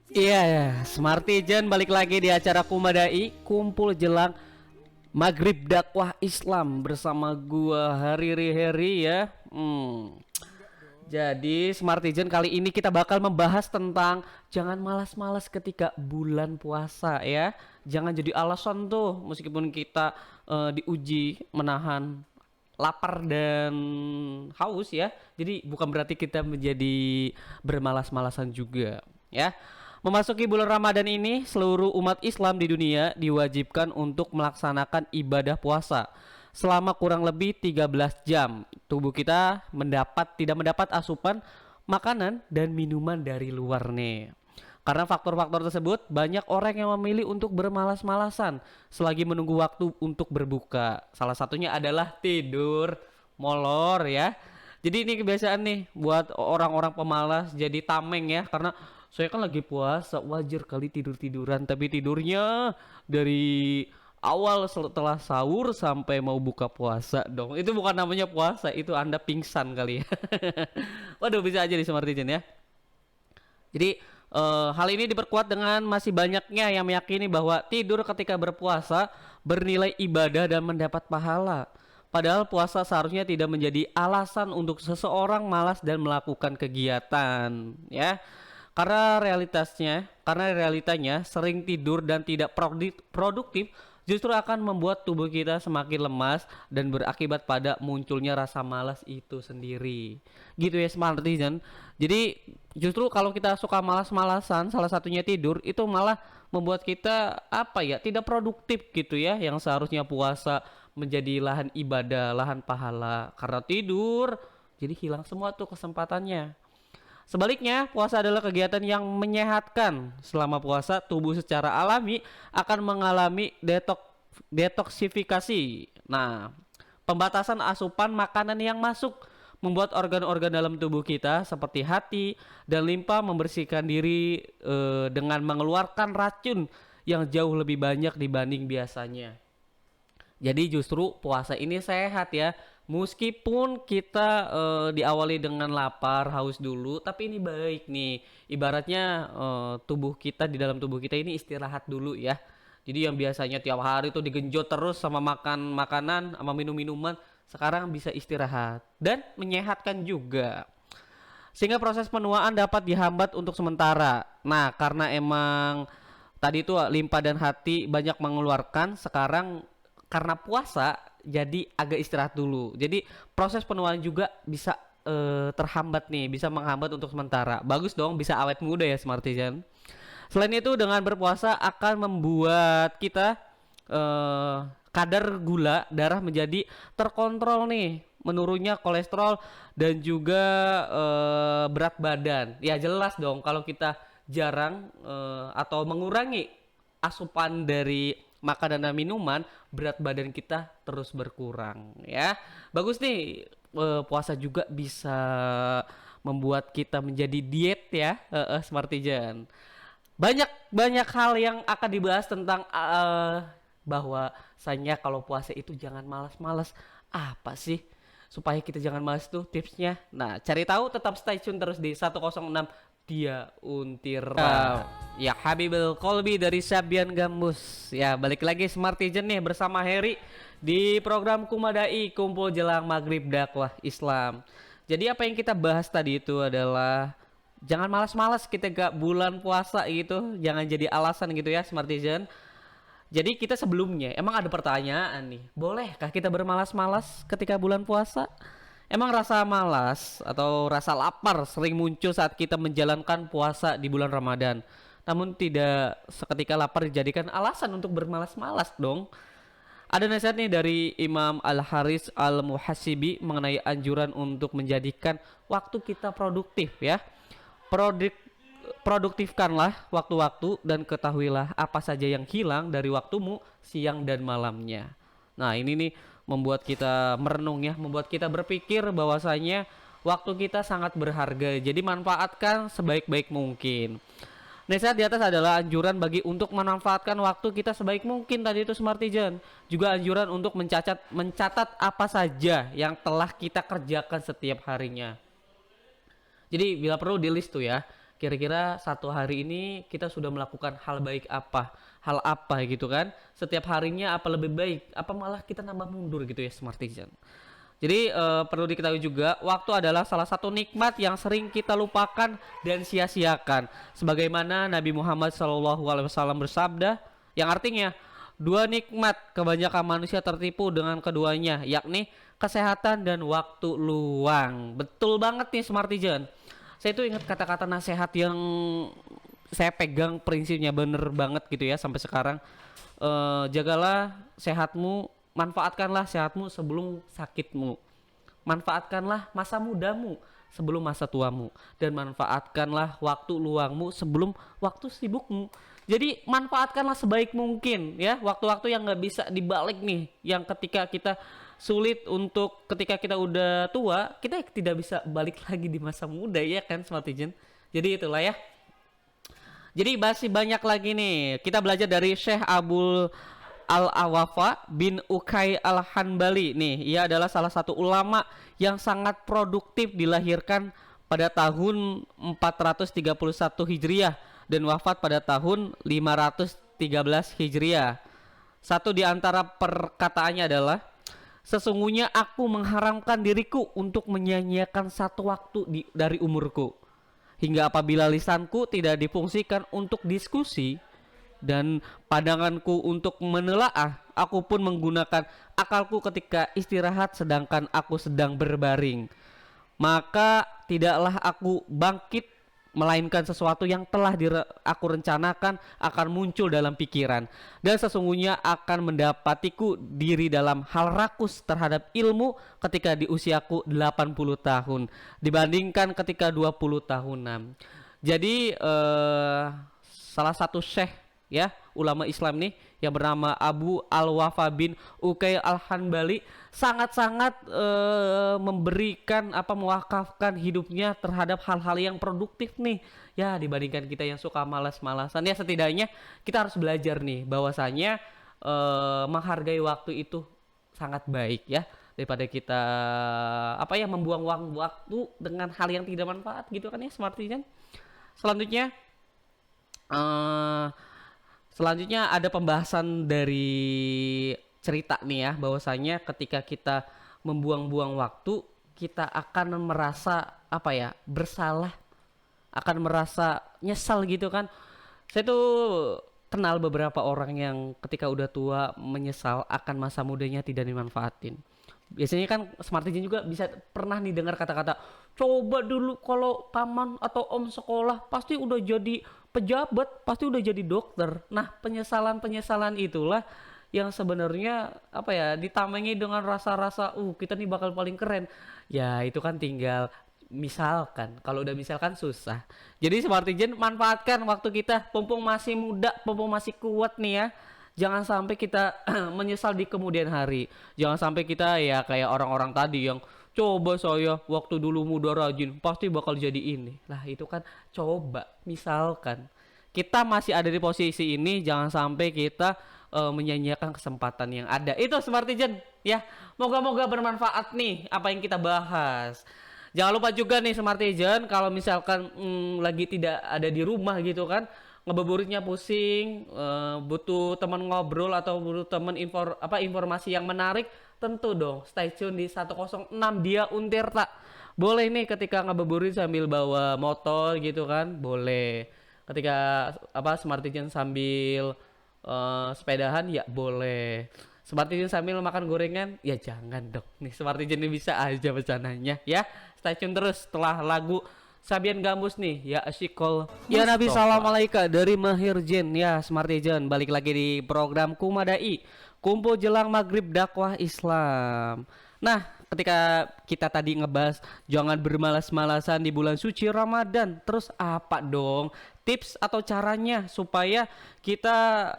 Iya ya, Smartijan balik lagi di acara Kumadai, kumpul jelang Maghrib dakwah Islam bersama gua Hariri Heri ya. Jadi Smartijan kali ini kita bakal membahas tentang jangan malas-malas ketika bulan puasa ya. Jangan jadi alasan tuh meskipun kita diuji menahan lapar dan haus ya. Jadi bukan berarti kita menjadi bermalas-malasan juga ya. Memasuki bulan Ramadan ini, seluruh umat Islam di dunia diwajibkan untuk melaksanakan ibadah puasa selama kurang lebih 13 jam. Tubuh kita tidak mendapat asupan makanan dan minuman dari luar nih. Karena faktor-faktor tersebut, banyak orang yang memilih untuk bermalas-malasan selagi menunggu waktu untuk berbuka. Salah satunya adalah tidur molor ya. Jadi ini kebiasaan nih buat orang-orang pemalas jadi tameng ya, karena saya kan lagi puasa, wajar kali tidur-tiduran, tapi tidurnya dari awal setelah sahur sampai mau buka puasa dong. Itu bukan namanya puasa, itu Anda pingsan kali ya. Waduh, bisa aja nih Smartijan ya. Jadi hal ini diperkuat dengan masih banyaknya yang meyakini bahwa tidur ketika berpuasa bernilai ibadah dan mendapat pahala. Padahal puasa seharusnya tidak menjadi alasan untuk seseorang malas dan melakukan kegiatan, ya. Karena realitanya sering tidur dan tidak produktif justru akan membuat tubuh kita semakin lemas dan berakibat pada munculnya rasa malas itu sendiri. Gitu ya Smartisan. Jadi justru kalau kita suka malas-malasan, salah satunya tidur, itu malah membuat kita apa ya, tidak produktif gitu ya, yang seharusnya puasa menjadi lahan ibadah, lahan pahala. Karena tidur, jadi hilang semua tuh kesempatannya. Sebaliknya, puasa adalah kegiatan yang menyehatkan. Selama puasa, tubuh secara alami akan mengalami detoksifikasi. Nah, pembatasan asupan makanan yang masuk membuat organ-organ dalam tubuh kita seperti hati dan limpa membersihkan diri dengan mengeluarkan racun yang jauh lebih banyak dibanding biasanya. Jadi justru puasa ini sehat ya. Meskipun kita diawali dengan lapar, haus dulu, tapi ini baik nih. Ibaratnya tubuh kita, di dalam tubuh kita ini istirahat dulu ya. Jadi yang biasanya tiap hari tuh digenjot terus sama makan makanan, sama minum minuman, sekarang bisa istirahat dan menyehatkan juga. Sehingga proses penuaan dapat dihambat untuk sementara. Nah, karena emang tadi tuh limpa dan hati banyak mengeluarkan, sekarang karena puasa jadi agak istirahat dulu. Jadi proses penuaan juga bisa terhambat nih, bisa menghambat untuk sementara. Bagus dong, bisa awet muda ya Smartisan. Selain itu, dengan berpuasa akan membuat kita kadar gula darah menjadi terkontrol nih, menurunnya kolesterol dan juga berat badan. Ya jelas dong kalau kita jarang atau mengurangi asupan dari makanan dan minuman, berat badan kita terus berkurang ya. Bagus nih, puasa juga bisa membuat kita menjadi diet ya, Smartijan. Banyak banyak hal yang akan dibahas tentang bahwasanya kalau puasa itu jangan malas-malas. Apa sih supaya kita jangan malas tuh tipsnya? Nah, cari tahu, tetap stay tune terus di 106 dia Untira. Ya Habibul Kolbi dari Sabian Gambus. Ya balik lagi Smartijan nih bersama Heri di program Kumadai, kumpul jelang Maghrib dakwah Islam. Jadi apa yang kita bahas tadi itu adalah jangan malas-malas kita gak bulan puasa gitu. Jangan jadi alasan gitu ya Smartijan. Jadi kita sebelumnya emang ada pertanyaan nih, bolehkah kita bermalas-malas ketika bulan puasa? Emang rasa malas atau rasa lapar sering muncul saat kita menjalankan puasa di bulan Ramadan. Namun tidak seketika lapar dijadikan alasan untuk bermalas-malas dong. Ada nasihat nih dari Imam Al-Haris Al-Muhasibi mengenai anjuran untuk menjadikan waktu kita produktif ya. Produk Produktifkanlah waktu-waktu dan ketahuilah apa saja yang hilang dari waktumu siang dan malamnya. Nah, ini nih membuat kita merenung ya, membuat kita berpikir bahwasanya waktu kita sangat berharga. Jadi manfaatkan sebaik-baik mungkin. Nasihat di atas adalah anjuran bagi untuk memanfaatkan waktu kita sebaik mungkin, tadi itu Smartijan. Juga anjuran untuk mencatat apa saja yang telah kita kerjakan setiap harinya. Jadi bila perlu di list tuh ya. Kira-kira satu hari ini kita sudah melakukan hal baik apa, hal apa gitu kan? Setiap harinya apa lebih baik, apa malah kita nambah mundur gitu ya Smartisan. Jadi perlu diketahui juga waktu adalah salah satu nikmat yang sering kita lupakan dan sia-siakan. Sebagaimana Nabi Muhammad SAW bersabda, yang artinya dua nikmat kebanyakan manusia tertipu dengan keduanya, yakni kesehatan dan waktu luang. Betul banget nih Smartijan. Saya tuh ingat kata-kata nasihat yang saya pegang prinsipnya bener banget gitu ya sampai sekarang. Jagalah sehatmu, manfaatkanlah sehatmu sebelum sakitmu. Manfaatkanlah masa mudamu sebelum masa tuamu, dan manfaatkanlah waktu luangmu sebelum waktu sibukmu. Jadi manfaatkanlah sebaik mungkin ya waktu-waktu yang nggak bisa dibalik nih, yang ketika kita sulit untuk ketika kita udah tua, kita tidak bisa balik lagi di masa muda ya kan Smartijan. Jadi itulah ya. Jadi masih banyak lagi nih. Kita belajar dari Syekh Abdul Al-Awafa bin Ukay Al-Hanbali nih. Ia adalah salah satu ulama yang sangat produktif, dilahirkan pada tahun 431 Hijriah dan wafat pada tahun 513 Hijriah. Satu di antara perkataannya adalah, sesungguhnya aku mengharamkan diriku untuk menyia-nyiakan satu waktu dari umurku, hingga apabila lisanku tidak difungsikan untuk diskusi dan pandanganku untuk menelaah, aku pun menggunakan akalku ketika istirahat sedangkan aku sedang berbaring. Maka tidaklah aku bangkit, melainkan sesuatu yang telah aku rencanakan akan muncul dalam pikiran, dan sesungguhnya akan mendapatiku diri dalam hal rakus terhadap ilmu ketika di usiaku 80 tahun dibandingkan ketika 20 tahunan. Jadi salah satu syekh ya ulama Islam nih yang bernama Abu Al-Wafa bin Ukay Al-Hanbali sangat-sangat memberikan mewakafkan hidupnya terhadap hal-hal yang produktif nih ya, dibandingkan kita yang suka malas-malasan. Ya setidaknya kita harus belajar nih bahwasanya menghargai waktu itu sangat baik ya, daripada kita membuang waktu dengan hal yang tidak manfaat gitu kan ya Smartijan. Selanjutnya ada pembahasan dari cerita nih ya, bahwasanya ketika kita membuang-buang waktu, kita akan merasa bersalah, akan merasa nyesal gitu kan. Saya tuh kenal beberapa orang yang ketika udah tua menyesal akan masa mudanya tidak dimanfaatin. Biasanya kan Smartijan juga bisa pernah nih dengar kata-kata, coba dulu kalau paman atau om sekolah pasti udah jadi pejabat, pasti udah jadi dokter. Nah penyesalan itulah yang sebenarnya ditamengi dengan rasa-rasa kita nih bakal paling keren. Ya itu kan tinggal misalkan, kalau udah misalkan susah. Jadi Smartijan manfaatkan waktu kita, mumpung masih muda, mumpung masih kuat nih ya. Jangan sampai kita menyesal di kemudian hari. Jangan sampai kita ya kayak orang-orang tadi yang coba saya waktu dulu muda rajin pasti bakal jadi ini. Lah itu kan coba misalkan kita masih ada di posisi ini, jangan sampai kita menyanyiakan kesempatan yang ada. Itu Smartijan ya. Moga-moga bermanfaat nih apa yang kita bahas. Jangan lupa juga nih Smartijan, kalau misalkan lagi tidak ada di rumah gitu kan, ngebeburitnya pusing, butuh teman ngobrol atau butuh teman informasi yang menarik, tentu dong stay tune di 106 Dia Untirta. Boleh nih ketika ngebeburit sambil bawa motor gitu kan, boleh. Ketika Smartijan sambil sepedahan ya boleh. Smartijan sambil makan gorengan ya jangan dong. Nih Smartijan ini bisa aja bercandanya ya. Stay tune terus setelah lagu Sabian Gambus nih ya, Asyikol ya Nabi Salam Alaika dari Mahir Jin ya. Smartijan balik lagi di program Kumadai, kumpul jelang maghrib dakwah Islam. Nah ketika kita tadi ngebahas jangan bermalas-malasan di bulan suci Ramadan, terus apa dong tips atau caranya supaya kita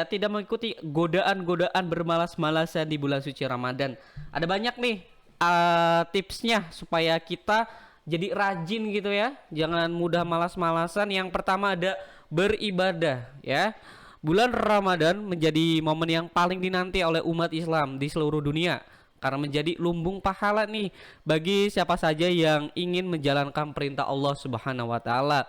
tidak mengikuti godaan-godaan bermalas-malasan di bulan suci Ramadan? Ada banyak nih tipsnya supaya kita jadi rajin gitu ya, jangan mudah malas-malasan. Yang pertama ada beribadah ya. Bulan Ramadan menjadi momen yang paling dinanti oleh umat Islam di seluruh dunia. karena menjadi lumbung pahala nih bagi siapa saja yang ingin menjalankan perintah Allah Subhanahu wa taala.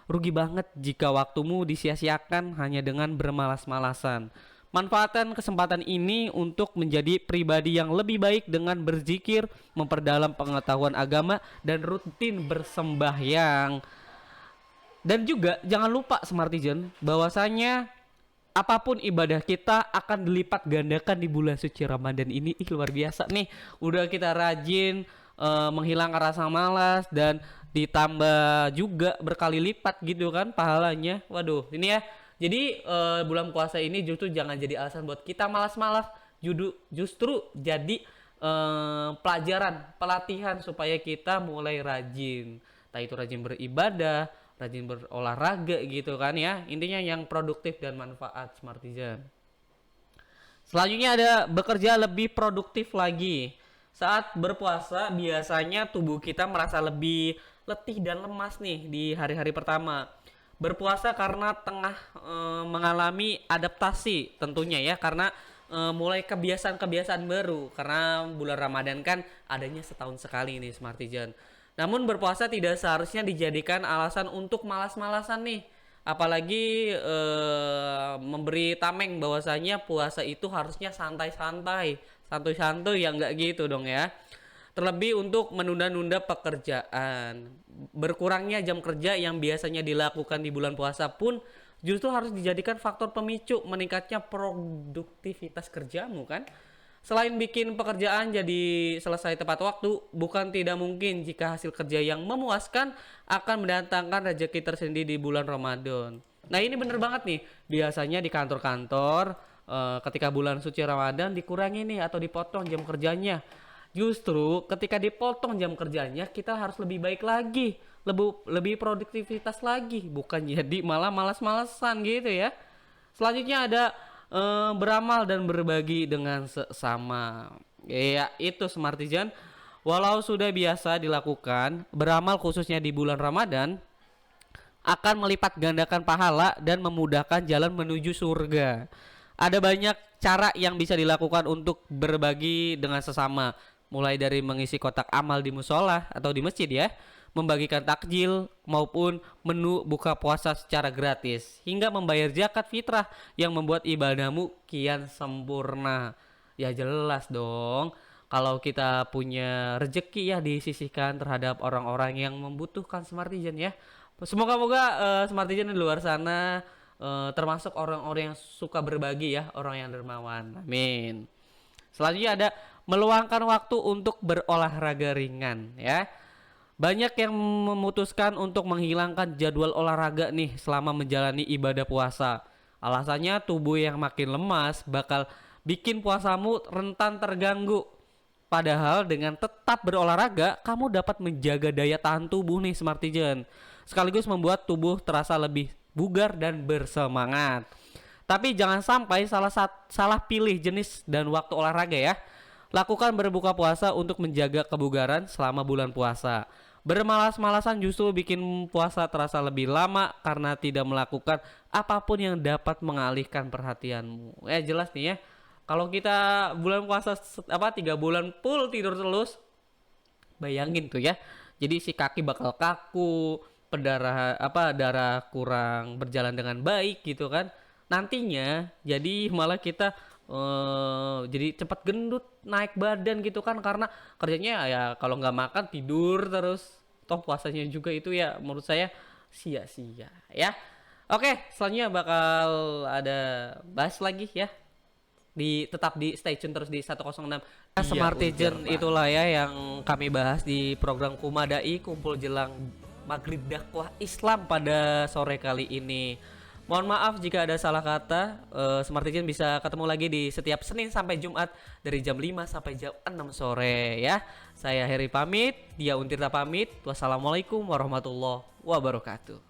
Rugi banget jika waktumu disia-siakan hanya dengan bermalas-malasan. Manfaatkan kesempatan ini untuk menjadi pribadi yang lebih baik dengan berzikir, memperdalam pengetahuan agama, dan rutin bersembahyang. Dan juga jangan lupa Smartizen bahwasanya apapun ibadah kita akan dilipat gandakan di bulan suci Ramadan ini. Luar biasa nih. Udah kita rajin menghilangkan rasa malas dan ditambah juga berkali lipat gitu kan pahalanya. Waduh, ini ya. Jadi bulan puasa ini justru jangan jadi alasan buat kita malas-malas. Justru jadi pelajaran, pelatihan supaya kita mulai rajin. Entah itu rajin beribadah, rajin berolahraga gitu kan ya. Intinya yang produktif dan manfaat Smartizen. Selanjutnya ada bekerja lebih produktif lagi. Saat berpuasa biasanya tubuh kita merasa lebih letih dan lemas nih di hari-hari pertama. Berpuasa karena tengah mengalami adaptasi tentunya ya, karena mulai kebiasaan-kebiasaan baru, karena bulan Ramadan kan adanya setahun sekali nih Smartizen. Namun berpuasa tidak seharusnya dijadikan alasan untuk malas-malasan nih. Apalagi memberi tameng bahwasanya puasa itu harusnya santai-santai, santuy-santuy, ya nggak gitu dong ya. Terlebih untuk menunda-nunda pekerjaan. Berkurangnya jam kerja yang biasanya dilakukan di bulan puasa pun justru harus dijadikan faktor pemicu meningkatnya produktivitas kerjamu kan. Selain bikin pekerjaan jadi selesai tepat waktu, bukan tidak mungkin jika hasil kerja yang memuaskan akan mendatangkan rezeki tersendiri di bulan Ramadan. Nah ini bener banget nih, biasanya di kantor-kantor ketika bulan suci Ramadan dikurangi nih atau dipotong jam kerjanya. Justru ketika dipotong jam kerjanya kita harus lebih baik lagi, lebih produktivitas lagi, bukan jadi malah malas-malasan gitu ya. Selanjutnya ada beramal dan berbagi dengan sesama. Ya itu Smartizen, walau sudah biasa dilakukan, beramal khususnya di bulan Ramadan akan melipat gandakan pahala dan memudahkan jalan menuju surga. Ada banyak cara yang bisa dilakukan untuk berbagi dengan sesama, mulai dari mengisi kotak amal di musola atau di masjid ya, membagikan takjil maupun menu buka puasa secara gratis, hingga membayar zakat fitrah yang membuat ibadahmu kian sempurna. Ya jelas dong, kalau kita punya rezeki ya disisihkan terhadap orang-orang yang membutuhkan Smartizen ya. Semoga-moga Smartizen di luar sana termasuk orang-orang yang suka berbagi ya, orang yang dermawan. Amin. Selanjutnya ada meluangkan waktu untuk berolahraga ringan ya. Banyak yang memutuskan untuk menghilangkan jadwal olahraga nih selama menjalani ibadah puasa. Alasannya tubuh yang makin lemas bakal bikin puasamu rentan terganggu. Padahal dengan tetap berolahraga, kamu dapat menjaga daya tahan tubuh nih Smartizen. Sekaligus membuat tubuh terasa lebih bugar dan bersemangat. Tapi jangan sampai salah pilih jenis dan waktu olahraga ya. Lakukan berbuka puasa untuk menjaga kebugaran selama bulan puasa. Bermalas-malasan justru bikin puasa terasa lebih lama karena tidak melakukan apapun yang dapat mengalihkan perhatianmu. Jelas nih ya. Kalau kita bulan puasa 3 bulan full tidur terus, bayangin tuh ya. Jadi si kaki bakal kaku, darah kurang berjalan dengan baik gitu kan. Nantinya jadi malah kita jadi cepat gendut, naik badan gitu kan, karena kerjanya ya kalau nggak makan tidur terus, toh puasanya juga itu ya menurut saya sia-sia ya. Oke, selanjutnya bakal ada bahas lagi ya, tetap di stay tune terus di 106 Smartizen. Itulah ya yang kami bahas di program Kumadai, kumpul jelang maghrib dakwah Islam pada sore kali ini. Mohon maaf jika ada salah kata. Smartizen bisa ketemu lagi di setiap Senin sampai Jumat dari jam 5 sampai jam 6 sore ya. Saya Heri pamit, dia Untirta pamit. Wassalamualaikum warahmatullahi wabarakatuh.